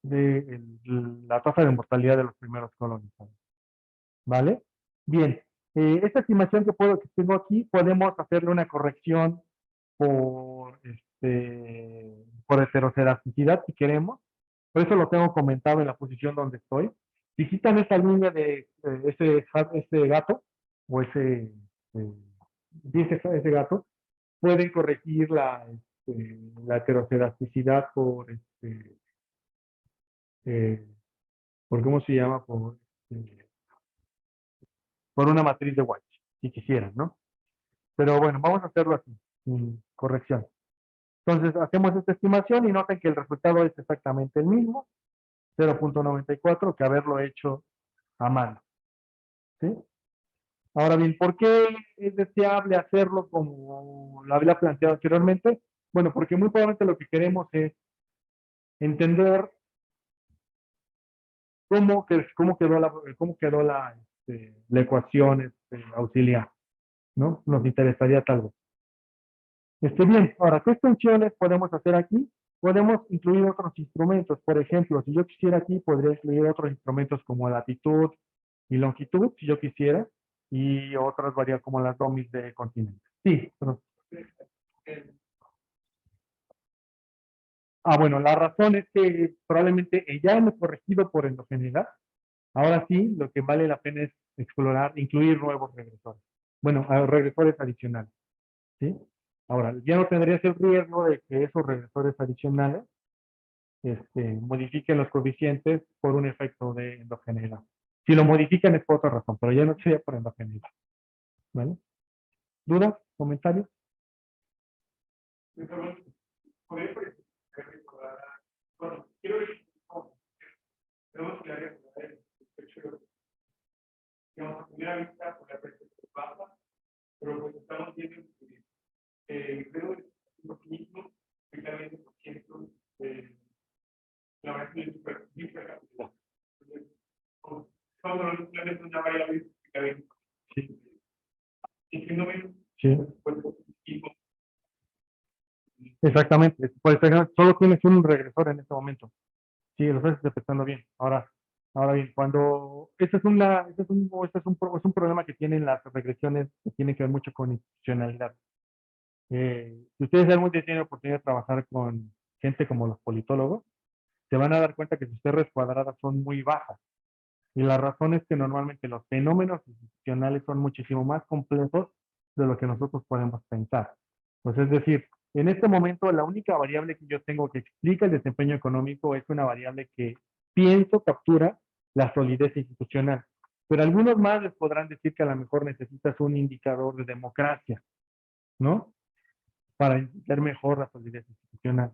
de la tasa de mortalidad de los primeros colonizadores. ¿Vale? Bien. Esta estimación que tengo aquí, podemos hacerle una corrección por heterocedasticidad si queremos. Por eso lo tengo comentado en la posición donde estoy. Si quitan esa línea de ese gato, o ese gato, pueden corregir la heterocedasticidad eh, por ¿cómo se llama? Por una matriz de White, si quisieran, ¿no? Pero bueno, vamos a hacerlo así, sin corrección. Entonces, hacemos esta estimación y noten que el resultado es exactamente el mismo. 0.94 que haberlo hecho a mano. ¿Sí? Ahora bien, ¿por qué es deseable hacerlo como lo había planteado anteriormente? Bueno, porque muy probablemente lo que queremos es entender cómo quedó la ecuación auxiliar, ¿no? Nos interesaría tal vez. Bien, ahora, ¿qué extensiones podemos hacer aquí? Podemos incluir otros instrumentos. Por ejemplo, si yo quisiera aquí, podría incluir otros instrumentos como latitud y longitud, si yo quisiera, y otras variables como las domis de continentes. Sí, pero... bueno, la razón es que probablemente ya hemos corregido por endogeneidad. Ahora sí, lo que vale la pena es explorar, incluir nuevos regresores. Bueno, regresores adicionales. ¿Sí? Ahora, ya no tendrías el riesgo de que esos regresores adicionales modifiquen los coeficientes por un efecto de endogeneidad. Si lo modifican es por otra razón, pero ya no sería por endogeneidad. ¿Vale? ¿Dudas? ¿Comentarios? Bueno, quiero decir, tenemos que agregar el digamos, a primera vista, por la perspectiva baja, pero pues estamos viendo que creo que un poquito, especialmente por ciento de la variable de hipercapacidad. Cuando los planes son una variable sí. Y que no ven sí. Cuerpo físico. Exactamente. Pues, solo tienes un regresor en este momento. Sí, lo estás interpretando bien. Ahora bien, cuando es un problema que tienen las regresiones que tienen que ver mucho con institucionalidad. Si ustedes algún día tienen oportunidad de trabajar con gente como los politólogos, se van a dar cuenta que sus R's cuadradas son muy bajas. Y la razón es que normalmente los fenómenos institucionales son muchísimo más complejos de lo que nosotros podemos pensar. Pues es decir, en este momento la única variable que yo tengo que explica el desempeño económico es una variable que pienso captura la solidez institucional. Pero algunos más les podrán decir que a lo mejor necesitas un indicador de democracia, ¿no? Para entender mejor la solidez institucional.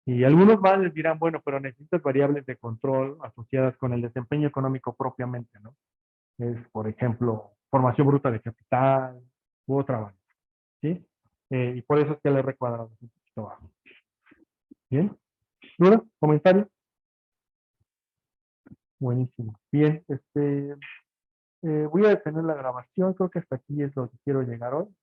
Y algunos más les dirán, bueno, pero necesitas variables de control asociadas con el desempeño económico propiamente, ¿no? Es, por ejemplo, formación bruta de capital u otra variable, ¿sí? Y por eso es que el R cuadrado es un poquito bajo. ¿Bien? ¿Duda? ¿Comentario? Buenísimo. Bien, voy a detener la grabación. Creo que hasta aquí es lo que quiero llegar hoy.